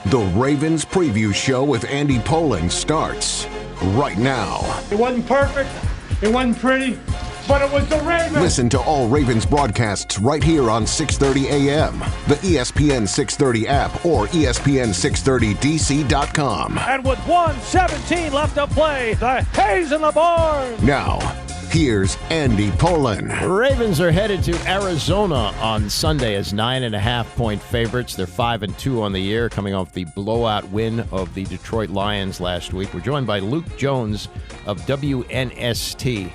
The Ravens Preview Show with Andy Pollin starts right now. It wasn't perfect, it wasn't pretty, but it was the Ravens. Listen to all Ravens broadcasts right here on 6:30 a.m., the ESPN 630 app, or ESPN630DC.com. And with 1:17 left to play, the Hayes in the barn. Now, here's Andy Pollin. Ravens are headed to Arizona on Sunday as 9.5-point favorites. They're 5-2 on the year, coming off the blowout win of the Detroit Lions last week. We're joined by Luke Jones of WNST.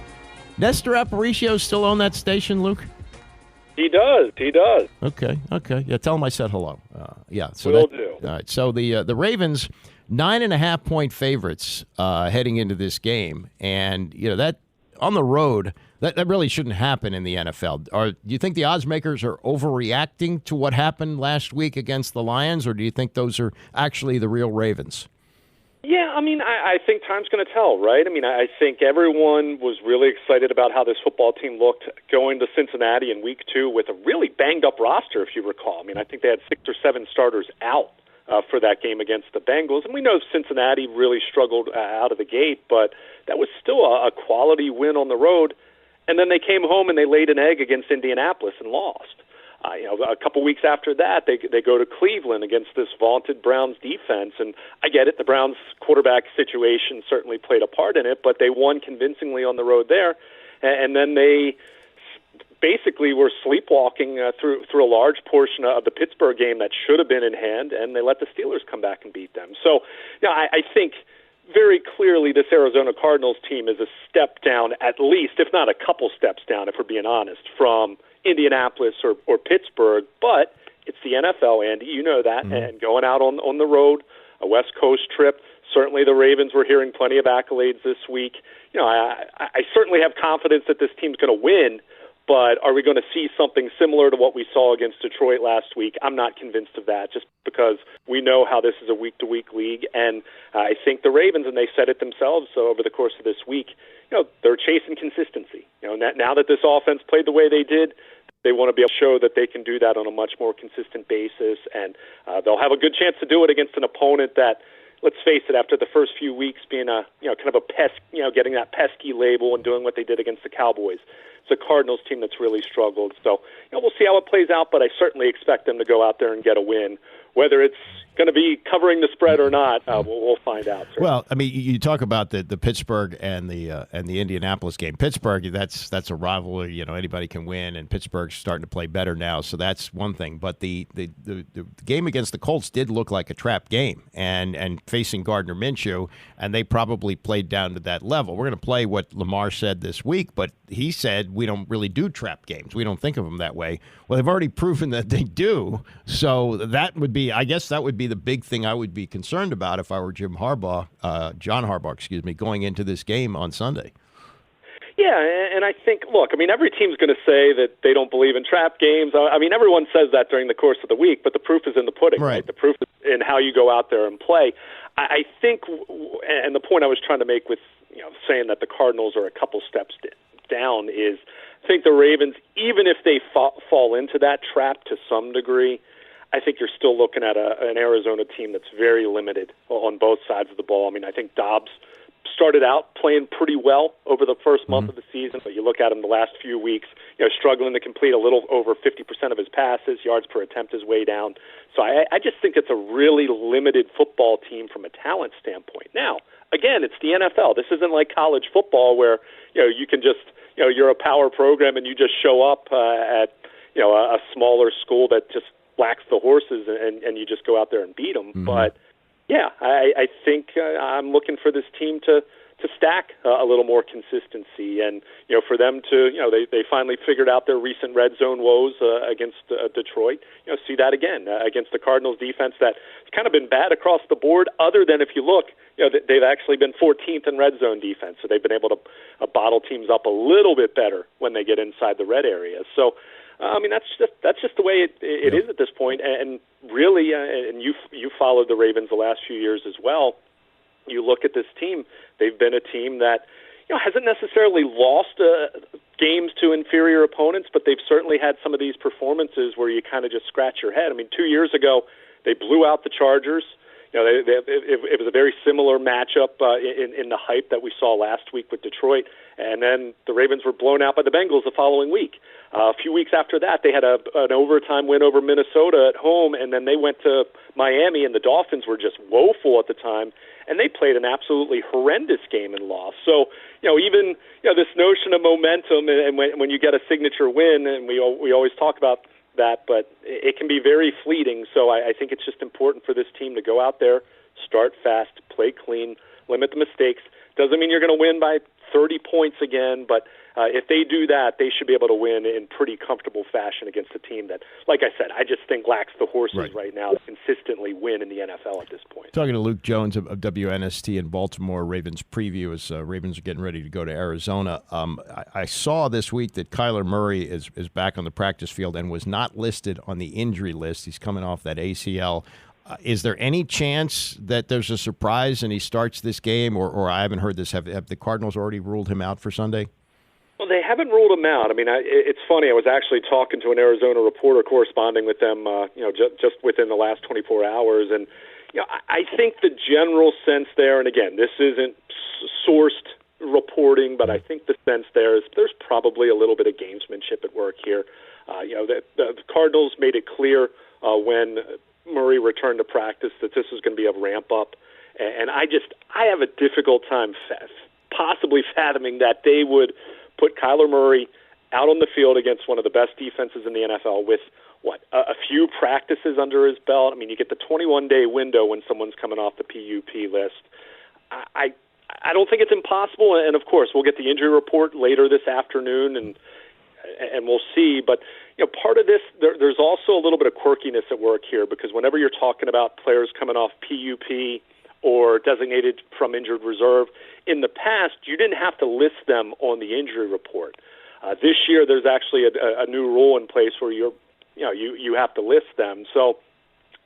Nestor Aparicio still on that station, Luke? He does. Okay. Yeah, tell him I said hello. So Will do. All right. So the Ravens, 9.5-point favorites heading into this game, and that on the road that really shouldn't happen in the NFL. Do you think the odds makers are overreacting to what happened last week against the Lions, or do you think those are actually the real Ravens? Yeah, I think time's going to tell, right? I think everyone was really excited about how this football team looked going to Cincinnati in week 2 with a really banged-up roster, if you recall. I think they had 6 or 7 starters out for that game against the Bengals. And we know Cincinnati really struggled out of the gate, but that was still a quality win on the road. And then they came home and they laid an egg against Indianapolis and lost. A couple weeks after that, they go to Cleveland against this vaunted Browns defense. And I get it, the Browns quarterback situation certainly played a part in it, but they won convincingly on the road there. And then they basically were sleepwalking through a large portion of the Pittsburgh game that should have been in hand, and they let the Steelers come back and beat them. So I think very clearly this Arizona Cardinals team is a step down, at least, if not a couple steps down, if we're being honest, from Indianapolis or Pittsburgh. But it's the NFL, Andy. You know that. Mm-hmm. And going out on the road, a West Coast trip, certainly the Ravens were hearing plenty of accolades this week. I certainly have confidence that this team's going to win, but are we going to see something similar to what we saw against Detroit last week? I'm not convinced of that, just because we know how this is a week-to-week league. And I think the Ravens, and they said it themselves over the course of this week, they're chasing consistency. Now that this offense played the way they did, they want to be able to show that they can do that on a much more consistent basis. And they'll have a good chance to do it against an opponent that, let's face it, after the first few weeks being kind of a pest, getting that pesky label and doing what they did against the Cowboys, it's a Cardinals team that's really struggled. So we'll see how it plays out, but I certainly expect them to go out there and get a win. Whether it's going to be covering the spread or not, we'll find out. Certainly. Well, you talk about the Pittsburgh and the Indianapolis game. Pittsburgh, that's a rivalry. Anybody can win, and Pittsburgh's starting to play better now, so that's one thing. But the game against the Colts did look like a trap game, and facing Gardner Minshew, and they probably played down to that level. We're going to play what Lamar said this week, but he said we don't really do trap games. We don't think of them that way. Well, they've already proven that they do, so that would be, I guess that would be the big thing I would be concerned about if I were John Harbaugh, going into this game on Sunday. Yeah, and I think, look, every team's going to say that they don't believe in trap games. Everyone says that during the course of the week, but the proof is in the pudding, right? The proof is in how you go out there and play. I think, and the point I was trying to make with saying that the Cardinals are a couple steps down is, I think the Ravens, even if they fall into that trap to some degree, I think you're still looking at an Arizona team that's very limited on both sides of the ball. I think Dobbs started out playing pretty well over the first month of the season, but you look at him the last few weeks, struggling to complete a little over 50% of his passes, yards per attempt is way down. So I just think it's a really limited football team from a talent standpoint. Now, again, it's the NFL. This isn't like college football where, you can just, you're a power program and you just show up at, a smaller school that just lacks the horses and you just go out there and beat them. Mm-hmm. But, yeah, I think I'm looking for this team to stack a little more consistency. And, for them to, they finally figured out their recent red zone woes against Detroit. See that again against the Cardinals defense that's kind of been bad across the board, other than if you look, they've actually been 14th in red zone defense. So they've been able to bottle teams up a little bit better when they get inside the red area. So, that's just the way it is at this point. And really, and you followed the Ravens the last few years as well. You look at this team; they've been a team that hasn't necessarily lost games to inferior opponents, but they've certainly had some of these performances where you kind of just scratch your head. 2 years ago, They blew out the Chargers. It was a very similar matchup in the hype that we saw last week with Detroit, and then the Ravens were blown out by the Bengals the following week. A few weeks after that, they had an overtime win over Minnesota at home, and then they went to Miami, and the Dolphins were just woeful at the time, and they played an absolutely horrendous game and lost. So, even this notion of momentum, and when you get a signature win, and we always talk about that, but it can be very fleeting. So I think it's just important for this team to go out there, start fast, play clean, limit the mistakes. Doesn't mean you're going to win by 30 points again, but if they do that, they should be able to win in pretty comfortable fashion against a team that, like I said, I just think lacks the horses right now to consistently win in the NFL at this point. Talking to Luke Jones of WNST in Baltimore Ravens preview as Ravens are getting ready to go to Arizona. I saw this week that Kyler Murray is back on the practice field and was not listed on the injury list. He's coming off that ACL. Is there any chance that there's a surprise and he starts this game, or I haven't heard this, have the Cardinals already ruled him out for Sunday? Well, they haven't ruled him out. I mean, it's funny. I was actually talking to an Arizona reporter corresponding with them, just within the last 24 hours. And, I think the general sense there, and again, this isn't sourced reporting, but I think the sense there is there's probably a little bit of gamesmanship at work here. The Cardinals made it clear when Murray returned to practice that this was going to be a ramp up. And I have a difficult time possibly fathoming that they would put Kyler Murray out on the field against one of the best defenses in the NFL with, a few practices under his belt. I mean, you get the 21-day window when someone's coming off the PUP list. I don't think it's impossible, and of course, we'll get the injury report later this afternoon, and we'll see. But, part of this, there's also a little bit of quirkiness at work here, because whenever you're talking about players coming off PUP or designated from injured reserve, in the past, you didn't have to list them on the injury report. This year, there's actually a new rule in place where you have to list them. So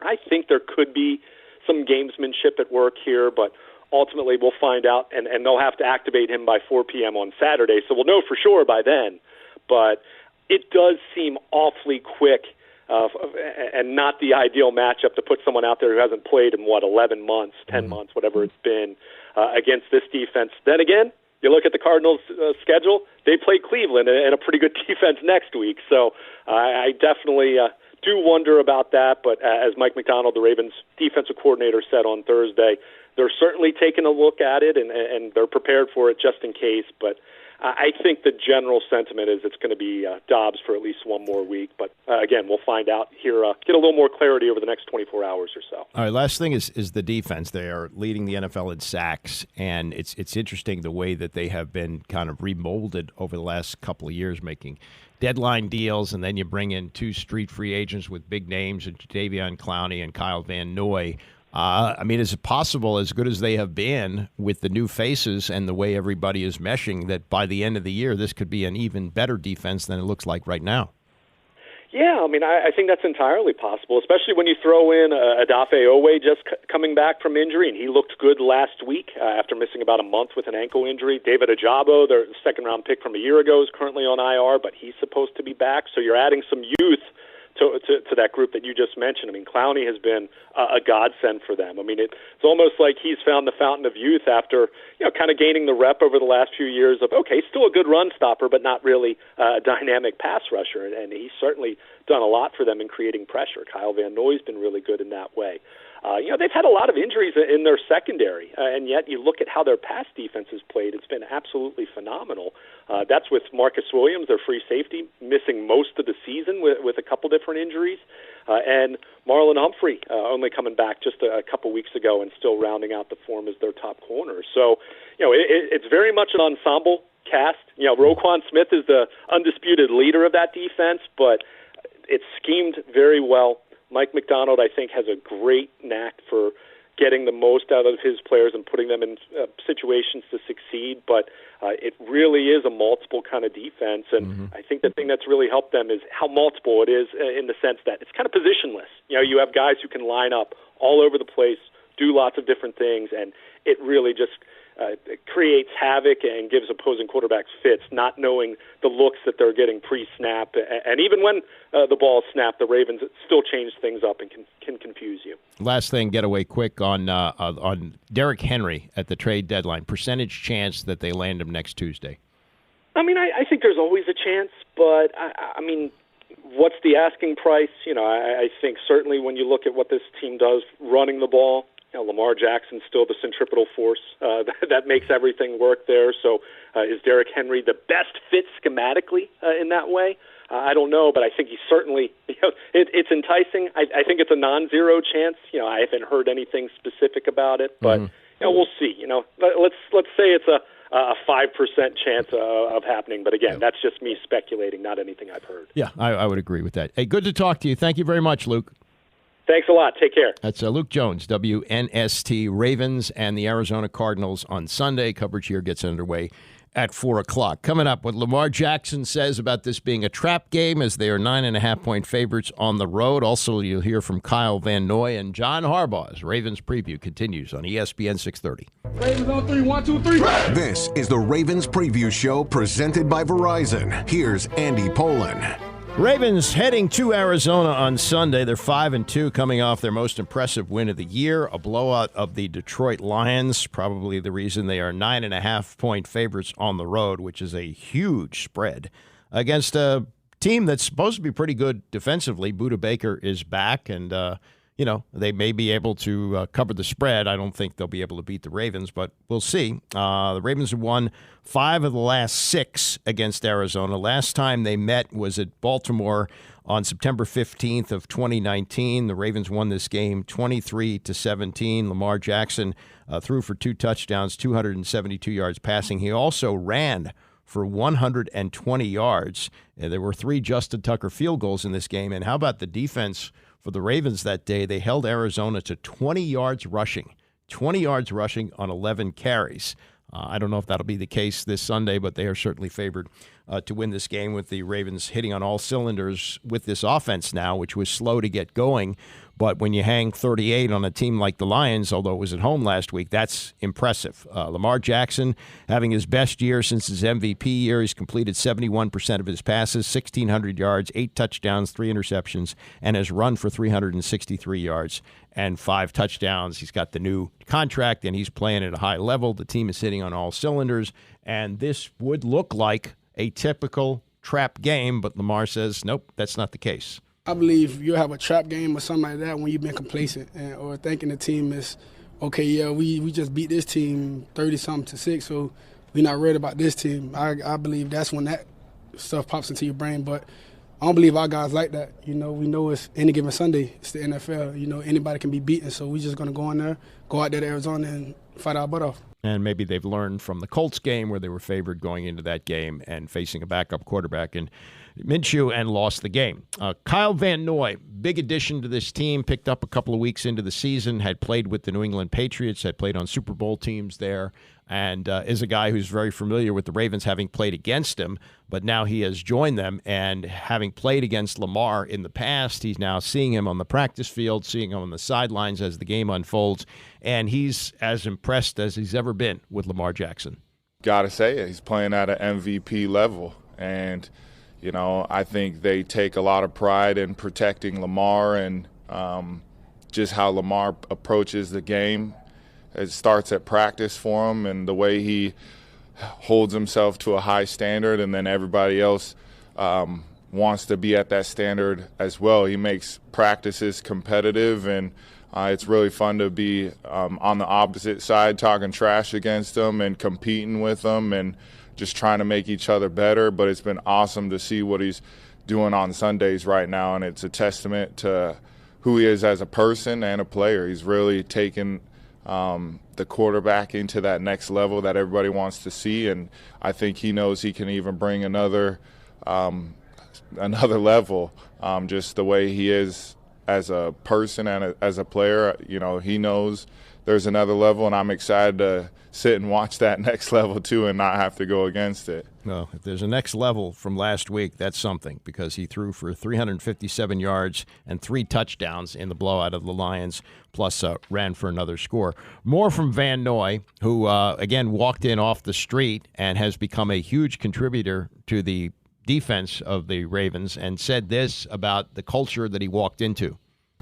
I think there could be some gamesmanship at work here, but ultimately we'll find out, and they'll have to activate him by 4 p.m. on Saturday, so we'll know for sure by then. But it does seem awfully quick and not the ideal matchup to put someone out there who hasn't played in, 11 months, 10 months, whatever it's been, against this defense. Then again, you look at the Cardinals' schedule, they play Cleveland and a pretty good defense next week. So I definitely do wonder about that. But as Mike McDonald, the Ravens defensive coordinator, said on Thursday, they're certainly taking a look at it and they're prepared for it just in case. But I think the general sentiment is it's going to be Dobbs for at least one more week. But again, we'll find out here, get a little more clarity over the next 24 hours or so. All right, last thing is the defense. They are leading the NFL in sacks, and it's interesting the way that they have been kind of remolded over the last couple of years, making deadline deals, and then you bring in two street free agents with big names, and Jadeveon Clowney and Kyle Van Noy. Is it possible, as good as they have been with the new faces and the way everybody is meshing, that by the end of the year this could be an even better defense than it looks like right now? Yeah, I think that's entirely possible, especially when you throw in Adafe Owe just coming back from injury, and he looked good last week after missing about a month with an ankle injury. David Ojabo, their second-round pick from a year ago, is currently on IR, but he's supposed to be back. So you're adding some youth to that group that you just mentioned. Clowney has been a godsend for them. It's almost like he's found the fountain of youth after, kind of gaining the rep over the last few years of, okay, still a good run stopper, but not really a dynamic pass rusher. And he's certainly done a lot for them in creating pressure. Kyle Van Noy's been really good in that way. They've had a lot of injuries in their secondary, and yet you look at how their pass defense has played, it's been absolutely phenomenal. That's with Marcus Williams, their free safety, missing most of the season with a couple different injuries, and Marlon Humphrey only coming back just a couple weeks ago and still rounding out the form as their top corner. So, it's very much an ensemble cast. Roquan Smith is the undisputed leader of that defense, but it's schemed very well. Mike McDonald, I think, has a great knack for getting the most out of his players and putting them in situations to succeed, but it really is a multiple kind of defense, and I think the thing that's really helped them is how multiple it is in the sense that it's kind of positionless. You have guys who can line up all over the place, do lots of different things, and it really just creates havoc and gives opposing quarterbacks fits, not knowing the looks that they're getting pre-snap. And even when the ball is snapped, the Ravens still change things up and can confuse you. Last thing, get away quick on Derrick Henry at the trade deadline. Percentage chance that they land him next Tuesday? I mean, I think there's always a chance, but I mean, what's the asking price? I think certainly when you look at what this team does running the ball, Lamar Jackson's still the centripetal force that makes everything work there. So is Derrick Henry the best fit schematically in that way? I don't know, but I think he's certainly, it's enticing. I think it's a non-zero chance. I haven't heard anything specific about it, but we'll see. Let's say it's a 5% chance of happening. But again, that's just me speculating, not anything I've heard. Yeah, I would agree with that. Hey, good to talk to you. Thank you very much, Luke. Thanks a lot. Take care. That's Luke Jones, WNST Ravens and the Arizona Cardinals on Sunday. Coverage here gets underway at 4 o'clock. Coming up, what Lamar Jackson says about this being a trap game as they are 9.5-point favorites on the road. Also, you'll hear from Kyle Van Noy and John Harbaugh's Ravens preview continues on ESPN 630. Ravens on 3, 1, 2, 3. This is the Ravens Preview Show presented by Verizon. Here's Andy Pollin. Ravens heading to Arizona on Sunday. They're 5-2, coming off their most impressive win of the year, a blowout of the Detroit Lions, probably the reason they are 9.5-point favorites on the road, which is a huge spread against a team that's supposed to be pretty good defensively. Budda Baker is back, and they may be able to cover the spread. I don't think they'll be able to beat the Ravens, but we'll see. The Ravens have won 5 of the last 6 against Arizona. Last time they met was at Baltimore on September 15th of 2019. The Ravens won this game 23-17. Lamar Jackson threw for 2 touchdowns, 272 yards passing. He also ran for 120 yards. There were 3 Justin Tucker field goals in this game. And how about the defense for the Ravens that day? They held Arizona to 20 yards rushing on 11 carries. I don't know if that'll be the case this Sunday, but they are certainly favored to win this game with the Ravens hitting on all cylinders with this offense now, which was slow to get going. But when you hang 38 on a team like the Lions, although it was at home last week, that's impressive. Lamar Jackson having his best year since his MVP year. He's completed 71% of his passes, 1,600 yards, 8 touchdowns, 3 interceptions, and has run for 363 yards and 5 touchdowns. He's got the new contract, and he's playing at a high level. The team is hitting on all cylinders, and this would look like a typical trap game, but Lamar says, nope, that's not the case. I believe you'll have a trap game or something like that when you've been complacent or thinking the team is, okay, yeah, we just beat this team 30-something to 6, so we're not worried about this team. I believe that's when that stuff pops into your brain, but I don't believe our guys like that. We know it's any given Sunday. It's the NFL. Anybody can be beaten, so we're just going to go in there, go out there to Arizona and fight our butt off. And maybe they've learned from the Colts game where they were favored going into that game and facing a backup quarterback in Minshew and lost the game. Kyle Van Noy, big addition to this team, picked up a couple of weeks into the season, had played with the New England Patriots, had played on Super Bowl teams there, and is a guy who's very familiar with the Ravens, having played against him, but now he has joined them, and having played against Lamar in the past, he's now seeing him on the practice field, seeing him on the sidelines as the game unfolds, and he's as impressed as he's ever been with Lamar Jackson. Got to say it. He's playing at an MVP level, and I think they take a lot of pride in protecting Lamar and just how Lamar approaches the game. It starts at practice for him and the way he holds himself to a high standard, and then everybody else wants to be at that standard as well. He makes practices competitive, and it's really fun to be on the opposite side talking trash against him and competing with him and just trying to make each other better. But it's been awesome to see what he's doing on Sundays right now, and it's a testament to who he is as a person and a player. He's really taken the quarterback into that next level that everybody wants to see, and I think he knows he can even bring another level, just the way he is as a person and as a player. He knows there's another level, and I'm excited to sit and watch that next level too and not have to go against it. Well, if there's a next level from last week, that's something, because he threw for 357 yards and 3 touchdowns in the blowout of the Lions, plus ran for another score. More from Van Noy, who, again, walked in off the street and has become a huge contributor to the defense of the Ravens, and said this about the culture that he walked into.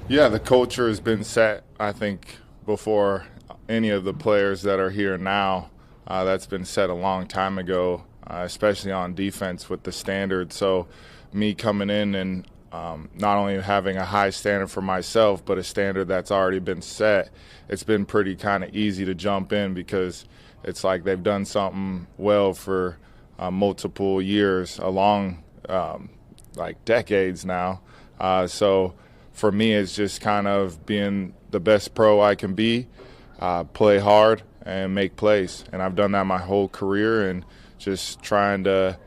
Yeah, the culture has been set, I think, before any of the players that are here now. That's been set a long time ago, especially on defense with the standard. So me coming in and not only having a high standard for myself, but a standard that's already been set, it's been pretty kind of easy to jump in, because it's like they've done something well for multiple years, along like decades now. So for me, it's just kind of being the best pro I can be, play hard, and make plays. And I've done that my whole career, and just trying to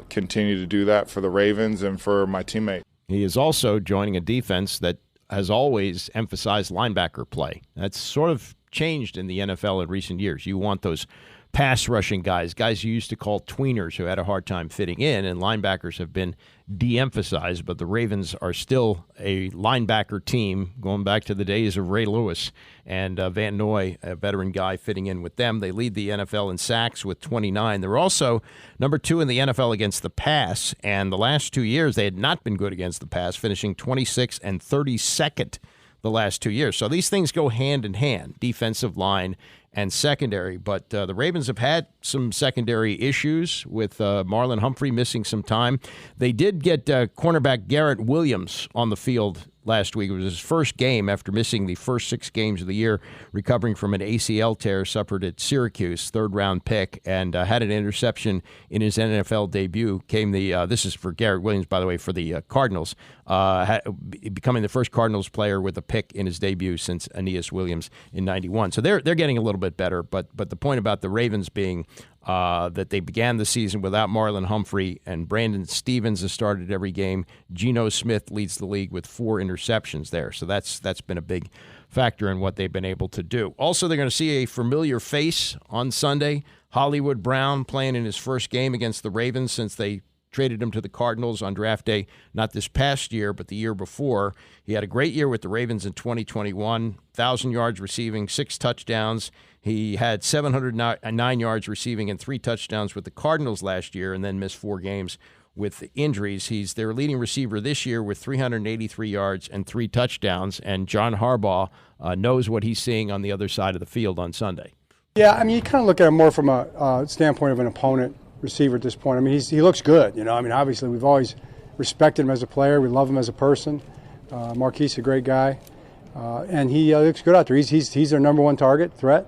continue to do that for the Ravens and for my teammates. He is also joining a defense that has always emphasized linebacker play. That's sort of changed in the NFL in recent years. You want those pass rushing guys you used to call tweeners, who had a hard time fitting in, and linebackers have been de-emphasized, but the Ravens are still a linebacker team going back to the days of Ray Lewis, and Van Noy, a veteran guy, fitting in with them. They lead the NFL in sacks with 29. They're also number 2 in the NFL against the pass, and the last 2 years they had not been good against the pass, finishing 26th and 32nd the last 2 years. So these things go hand in hand, defensive line and secondary. But the Ravens have had some secondary issues with Marlon Humphrey missing some time. They did get cornerback Garrett Williams on the field last week. It was his first game after missing the first 6 games of the year, recovering from an ACL tear suffered at Syracuse, 3rd-round pick, and had an interception in his NFL debut. This is for Garrett Williams, by the way, for the Cardinals, becoming the first Cardinals player with a pick in his debut since Aeneas Williams in '91. So they're getting a little bit better, but the point about the Ravens being that they began the season without Marlon Humphrey, and Brandon Stevens has started every game. Geno Smith leads the league with 4 interceptions there. So that's been a big factor in what they've been able to do. Also, they're going to see a familiar face on Sunday. Hollywood Brown playing in his first game against the Ravens since they traded him to the Cardinals on draft day, not this past year, but the year before. He had a great year with the Ravens in 2021, 1,000 yards receiving, 6 touchdowns. He had 709 yards receiving and 3 touchdowns with the Cardinals last year, and then missed 4 games with injuries. He's their leading receiver this year with 383 yards and 3 touchdowns, and John Harbaugh knows what he's seeing on the other side of the field on Sunday. Yeah, I mean, you kind of look at him more from a standpoint of an opponent receiver at this point. I mean, he looks good, you know. I mean, obviously, we've always respected him as a player. We love him as a person. Marquise, a great guy. And he looks good out there. He's their number 1 target threat,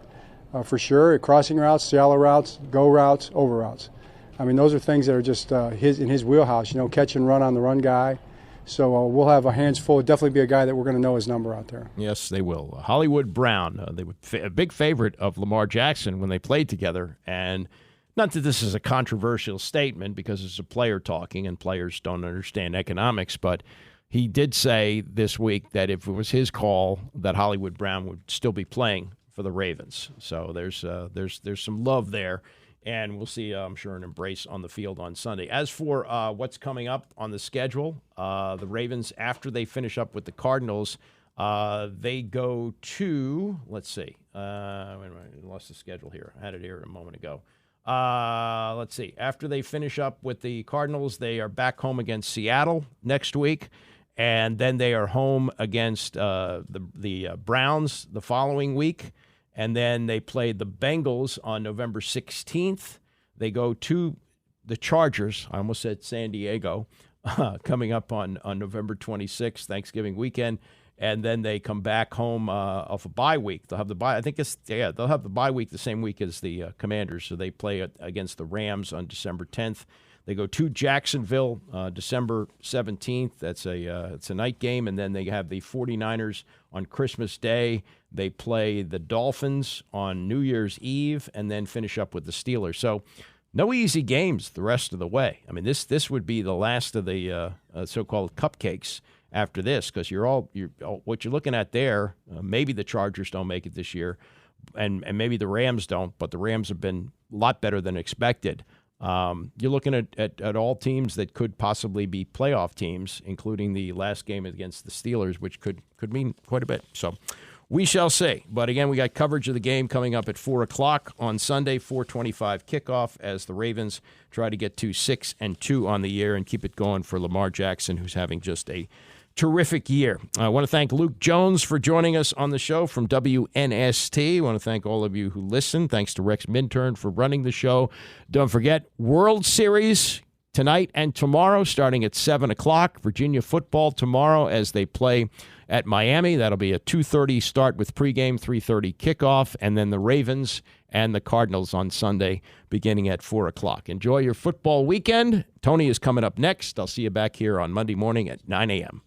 for sure. Crossing routes, shallow routes, go routes, over routes. I mean, those are things that are just in his wheelhouse, you know, catch and run on the run guy. So we'll have our hands full. Definitely be a guy that we're going to know his number out there. Yes, they will. Hollywood Brown, they were a big favorite of Lamar Jackson when they played together. And not that this is a controversial statement, because it's a player talking and players don't understand economics, but he did say this week that if it was his call, that Hollywood Brown would still be playing for the Ravens. So there's some love there, and we'll see, I'm sure, an embrace on the field on Sunday. As for what's coming up on the schedule, the Ravens, after they finish up with the Cardinals, they go to, let's see, wait a minute, I lost the schedule here. I had it here a moment ago. Let's see. After they finish up with the Cardinals, they are back home against Seattle next week, and then they are home against the Browns the following week, and then they play the Bengals on November 16th. They go to the Chargers. I almost said San Diego, coming up on November 26th, Thanksgiving weekend. And then they come back home off a bye week. They'll have the bye. I think they'll have the bye week the same week as the Commanders. So they play against the Rams on December 10th. They go to Jacksonville December 17th. That's it's a night game. And then they have the 49ers on Christmas Day. They play the Dolphins on New Year's Eve, and then finish up with the Steelers. So no easy games the rest of the way. I mean, this would be the last of the so-called cupcakes after this, because what you're looking at there, maybe the Chargers don't make it this year, and maybe the Rams don't, but the Rams have been a lot better than expected. You're looking at all teams that could possibly be playoff teams, including the last game against the Steelers, which could mean quite a bit. So we shall see. But again, we got coverage of the game coming up at 4 o'clock on Sunday, 4:25 kickoff, as the Ravens try to get to 6-2 on the year and keep it going for Lamar Jackson, who's having just a terrific year. I want to thank Luke Jones for joining us on the show from WNST. I want to thank all of you who listen. Thanks to Rex Minturn for running the show. Don't forget, World Series tonight and tomorrow starting at 7 o'clock. Virginia football tomorrow as they play at Miami. That'll be a 2:30 start with pregame, 3:30 kickoff, and then the Ravens and the Cardinals on Sunday beginning at 4 o'clock. Enjoy your football weekend. Tony is coming up next. I'll see you back here on Monday morning at 9 a.m.